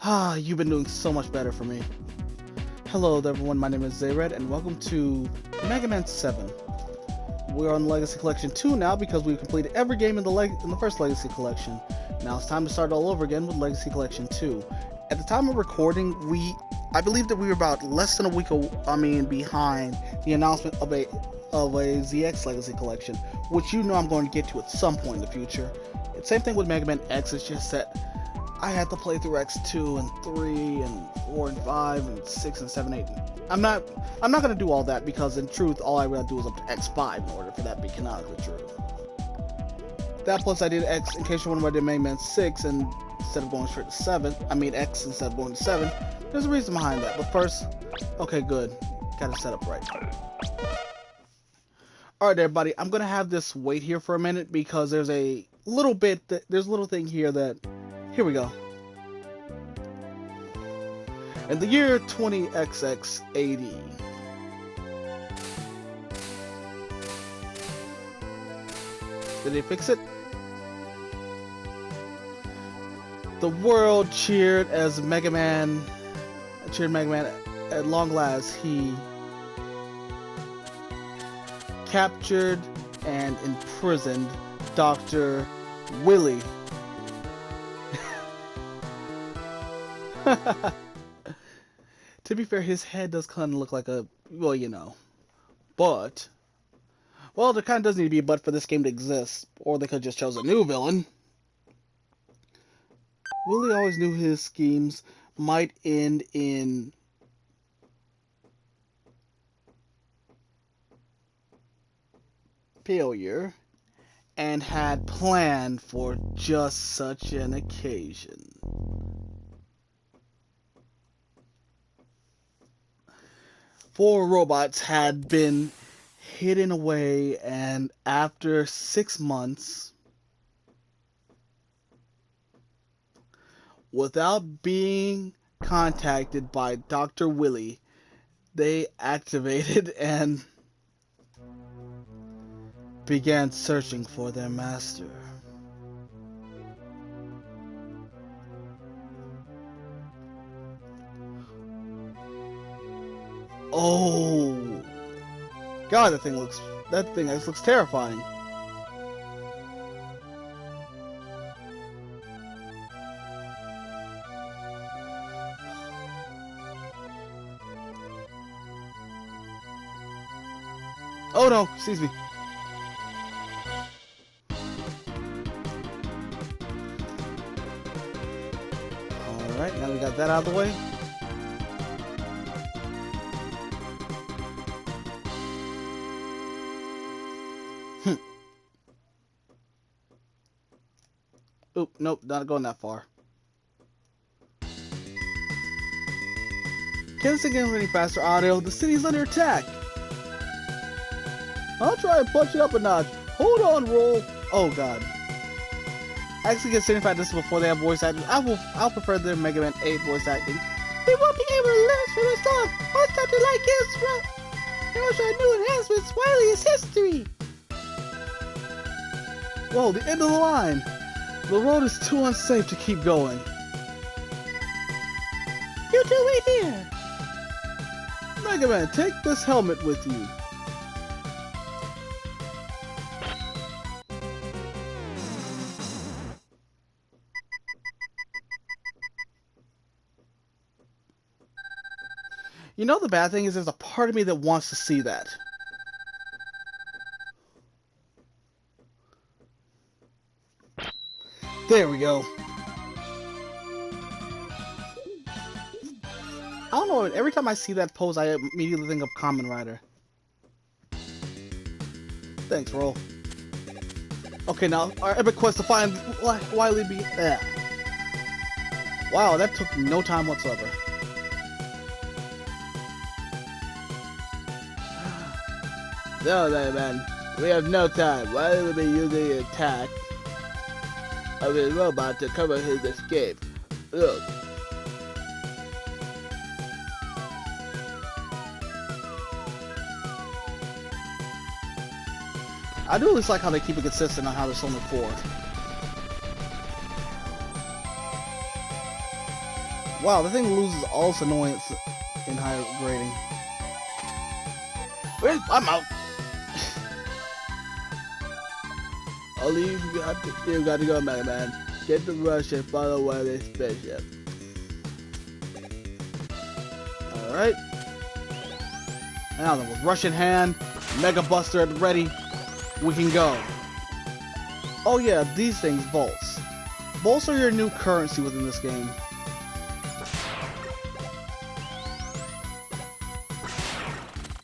Ah, you've been doing so much better for me. Hello everyone, my name is Zayred, and welcome to Mega Man 7. We're on Legacy Collection 2 now because we've completed every game in the first Legacy Collection. Now it's time to start all over again with Legacy Collection 2. At the time of recording, I believe that we were about less than a week behind the announcement of a ZX Legacy Collection, which you know I'm going to get to at some point in the future. Same thing with Mega Man X, it's just that I had to play through X2 and 3 and 4 and 5 and 6 and 7, 8. I'm not gonna do all that because in truth all I gotta do is up to X5 in order for that to be canonically true. That plus I did X in case you're wondering why I did Mega Man 6 and instead of going straight to 7. I mean X instead of going to 7. There's a reason behind that. But first, okay, good. Gotta set up right. Alright everybody, I'm gonna have this wait here for a minute because there's a little thing here that. Here we go. In the year 20XX AD, did they fix it? The world cheered Mega Man at long last. He captured and imprisoned Dr. Wily. To be fair, his head does kind of look like a, well, you know. But, well, there kind of does need to be a but for this game to exist. Or they could have just chose a new villain. Wily always knew his schemes might end in failure, and had planned for just such an occasion. Four robots had been hidden away, and after 6 months, without being contacted by Dr. Wily, they activated and began searching for their master. Oh God, that thing looks terrifying. Oh no, excuse me. Alright, now we got that out of the way. Oop, nope, not going that far. Can't think of any faster, Audio. The city's under attack. I'll try and punch it up a notch. Hold on, Roll. Oh God. I actually get 75 this before they have voice acting. I'll prefer their Mega Man 8 voice acting. We won't be able to last for this long. What's something like this? There was a new enhancements. Wily is history. Whoa, the end of the line. The road is too unsafe to keep going. You two wait here. Mega Man, take this helmet with you. You know the bad thing is there's a part of me that wants to see that. There we go. I don't know, every time I see that pose, I immediately think of Kamen Rider. Thanks, Roll. Okay, now, our epic quest to find Wily B. Wow, that took no time whatsoever. No, man. We have no time. Wily will be using the attack of his robot to cover his escape. Look. I do at least like how they keep it consistent on how there's only 4. Wow, the thing loses all its annoyance in higher grading. Wait, I'm out. I'll leave. You got to go, Mega Man. Get the rush and follow away this spaceship. Alright. Now then, with rush in hand, Mega Buster at ready, we can go. Oh yeah, these things, bolts. Bolts are your new currency within this game.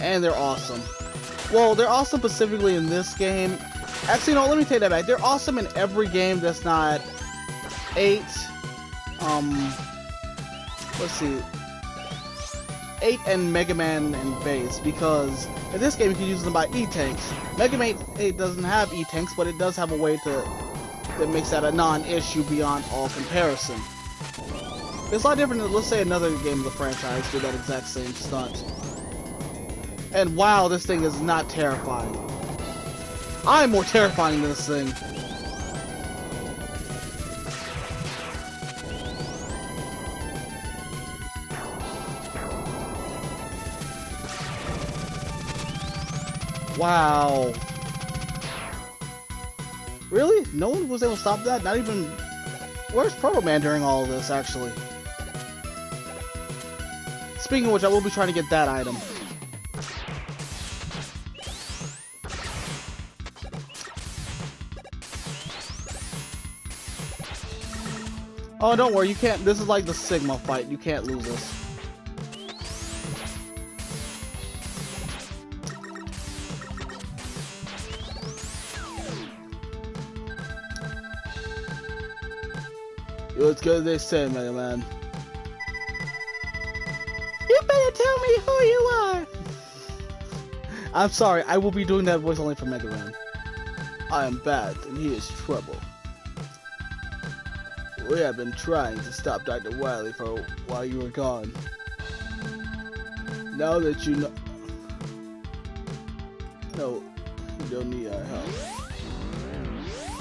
And they're awesome. Well, they're awesome specifically in this game. Actually, no, let me take that back. They're awesome in every game that's not 8. Let's see. 8 and Mega Man and Base, because in this game you can use them by E-Tanks. Mega Man 8 doesn't have E-Tanks, but it does have a way that makes that a non-issue beyond all comparison. It's a lot different than, let's say, another game of the franchise did that exact same stunt. And wow, this thing is not terrifying. I'm more terrifying than this thing. Wow. Really? No one was able to stop that? Not even... Where's Proto Man during all of this, actually? Speaking of which, I will be trying to get that item. Oh, don't worry, you can't... This is like the Sigma fight. You can't lose this. It's good they say, Mega Man. You better tell me who you are! I'm sorry, I will be doing that voice only for Mega Man. I am Bat, and he is Trouble. We have been trying to stop Dr. Wily for while you were gone. Now that you know... No, you don't need our help.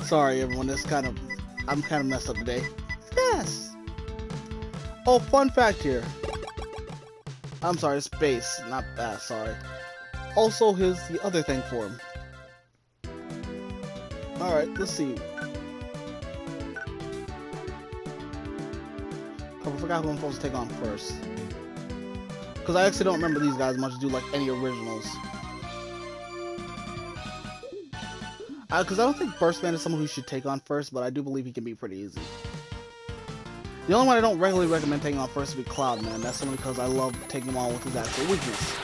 Sorry everyone, I'm kind of messed up today. Yes! Oh, fun fact here. I'm sorry, it's Base, not Bat, sorry. Also, here's the other thing for him. Alright, let's see. Oh, I forgot who I'm supposed to take on first. Because I actually don't remember these guys much to do like any originals. Because I don't think Burst Man is someone who should take on first, but I do believe he can be pretty easy. The only one I don't regularly recommend taking on first would be Cloud Man. That's only because I love taking him on with his actual weakness.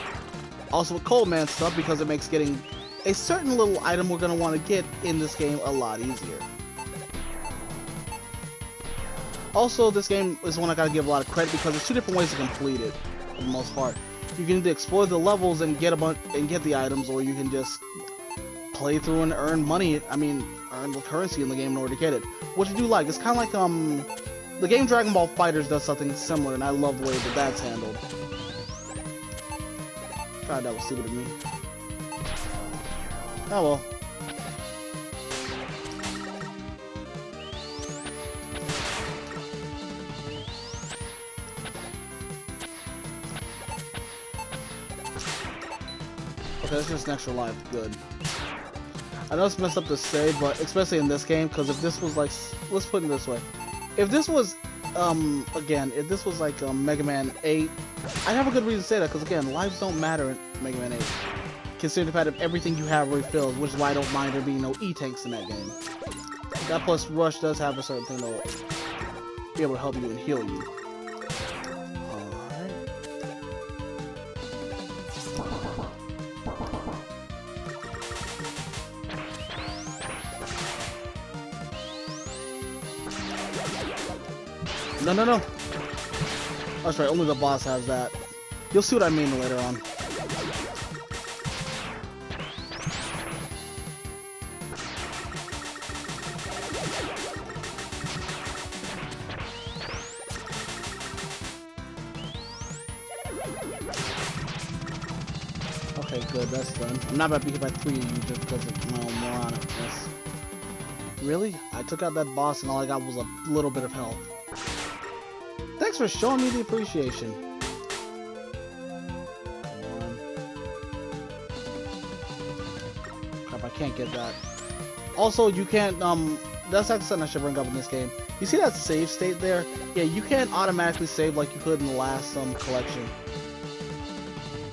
Also with Cold Man stuff, because it makes getting a certain little item we're going to want to get in this game a lot easier. Also, this game is one I gotta give a lot of credit because there's 2 different ways to complete it, for the most part. You can either explore the levels and get the items, or you can just play through and earn money. I mean, earn the currency in the game in order to get it. Which I do like. It's kind of like the game Dragon Ball FighterZ does something similar, and I love the way that that's handled. God, that was stupid of me. Oh well. Okay, that's just an extra life. Good. I know it's messed up to say, but especially in this game, because if this was like, let's put it this way. If this was, again, if this was like Mega Man 8, I'd have a good reason to say that, because again, lives don't matter in Mega Man 8. Considering the fact that everything you have refills, which is why I don't mind there being no E-Tanks in that game. That plus Rush does have a certain thing that will be able to help you and heal you. No. That's right, only the boss has that. You'll see what I mean later on. Okay, good, that's done. I'm not about to be hit by 3 of you just because of my own moronicness. Really? I took out that boss and all I got was a little bit of health. Thanks for showing me the appreciation. Crap, I can't get that. Also, you can't, that's actually something I should bring up in this game. You see that save state there? Yeah, you can't automatically save like you could in the last collection.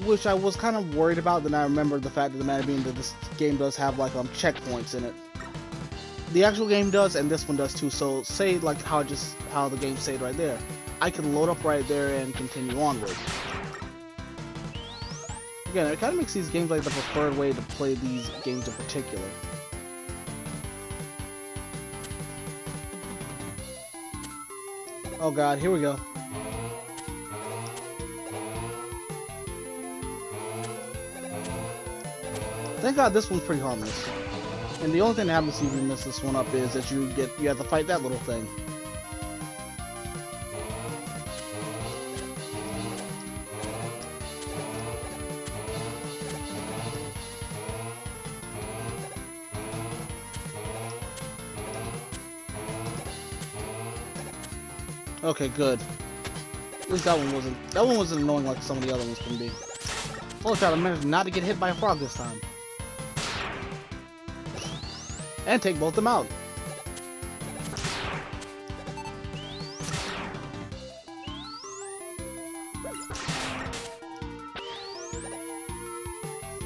Which I was kind of worried about, then I remembered the fact of the matter being that this game does have like checkpoints in it. The actual game does, and this one does too, so say like how the game saved right there. I can load up right there and continue onward. Again, it kind of makes these games like the preferred way to play these games in particular. Oh god, here we go. Thank god this one's pretty harmless. And the only thing that happens if you mess this one up is that you have to fight that little thing. Okay, good. At least that one wasn't annoying like some of the other ones can be. Oh, try to manage not to get hit by a frog this time. And take both of them out.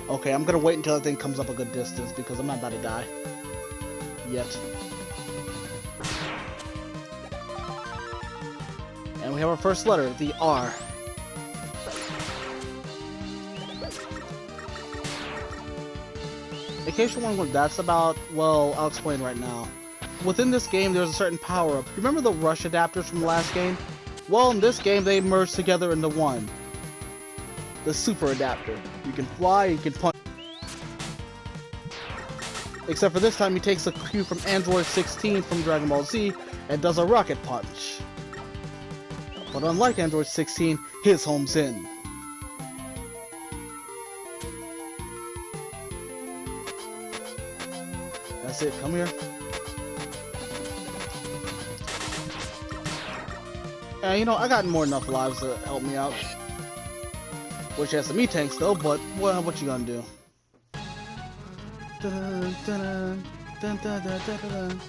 Okay, I'm gonna wait until that thing comes up a good distance because I'm not about to die. Yet. And we have our first letter, the R. In case you're wondering what that's about, well, I'll explain right now. Within this game, there's a certain power-up. Remember the rush adapters from the last game? Well, in this game, they merge together into one. The super adapter. You can fly, you can punch. Except for this time, he takes a cue from Android 16 from Dragon Ball Z and does a rocket punch. But unlike Android 16, his home's in. That's it, come here. And you know, I got more than enough lives to help me out. Which has some E-tanks though, but well, what you gonna do? Dun, dun, dun, dun, dun, dun, dun, dun.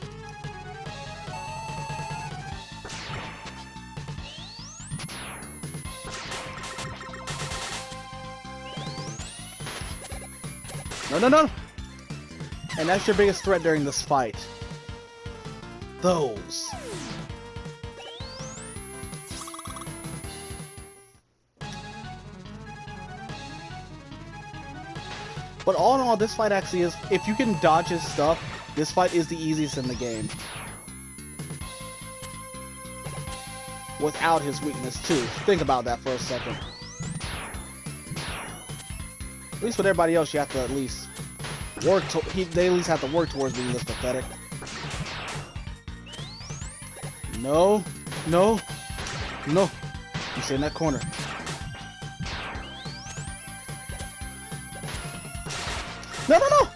No, no, no! And that's your biggest threat during this fight. Those. But all in all, this fight actually is, if you can dodge his stuff, this fight is the easiest in the game. Without his weakness too. Think about that for a second. At least with everybody else, you have to at least work to, they at least have to work towards being this pathetic. No, no, no. You stay in that corner. No, no, no!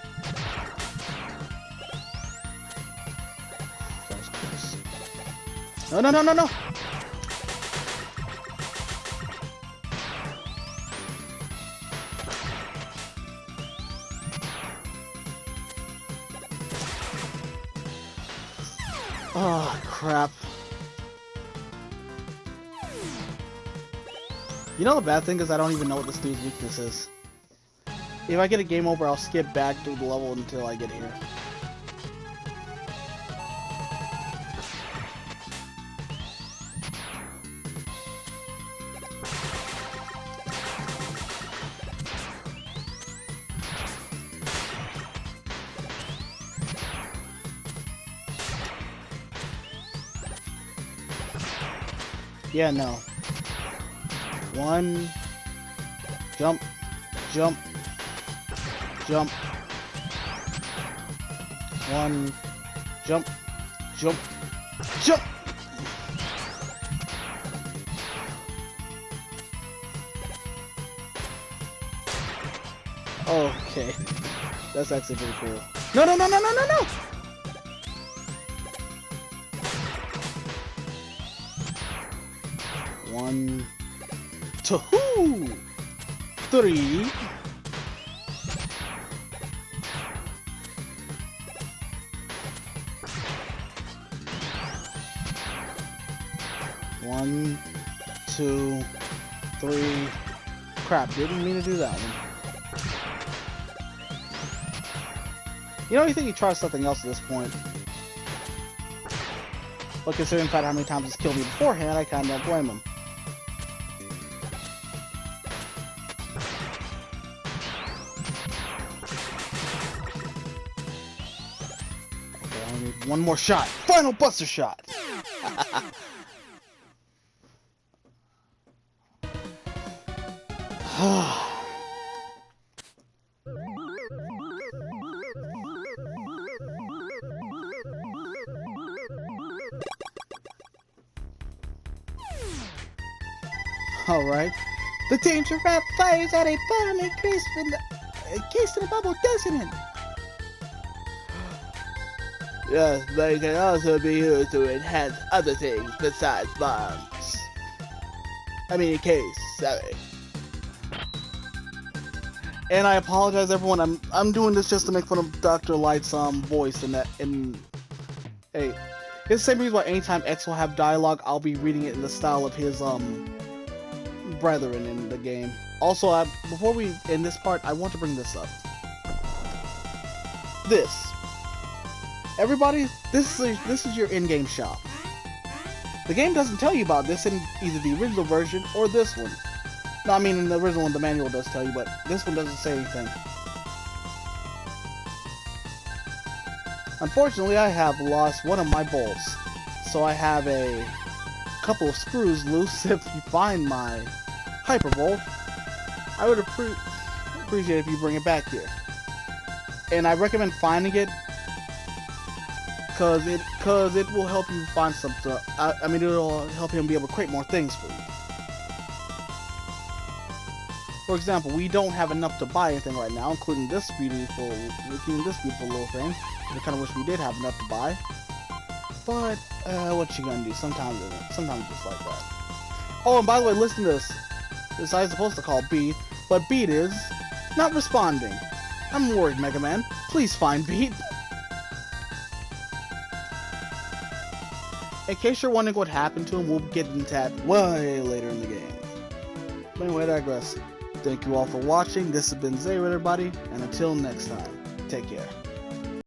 That was close. No, no, no, no, no! Oh, crap. You know the bad thing is I don't even know what this dude's weakness is. If I get a game over, I'll skip back through the level until I get here. Yeah, no. One, jump, jump, jump. One, jump, jump, jump. Okay, that's actually pretty cool. No, no, no, no, no, no, no! 1, 2, 3. One, 2, 3. Crap, didn't mean to do that one. You know, you think he tries something else at this point. But considering the fact how many times he's killed me beforehand, I kinda don't blame him. Okay, I need one more shot. Final buster shot! Alright. The danger rat fires at a bottom increase in the bubble, doesn't it? Yes, but it can also be used to enhance other things besides bombs. I mean, in case, sorry. And I apologize, everyone. I'm doing this just to make fun of Dr. Light's voice in that. Hey, it's the same reason why anytime X will have dialogue, I'll be reading it in the style of his brethren in the game. Also, before we end this part, I want to bring this up. Everybody, this is your in-game shop. The game doesn't tell you about this in either the original version or this one. No, I mean in the original one the manual does tell you, but this one doesn't say anything. Unfortunately, I have lost one of my bolts, so I have a couple of screws loose. If you find my Hypervolt, I would appreciate if you bring it back here. And I recommend finding it because it will help you find some stuff. I mean, it'll help him be able to create more things for you. For example, we don't have enough to buy anything right now, including this beautiful little thing. I kind of wish we did have enough to buy. But what you gonna do? Sometimes it's just like that. Oh, and by the way, listen to this. This I was supposed to call Beat, but Beat is not responding. I'm worried, Mega Man. Please find Beat. In case you're wondering what happened to him, we'll get into that way later in the game. But anyway, I digress. Thank you all for watching. This has been Zayred, everybody, and until next time, take care.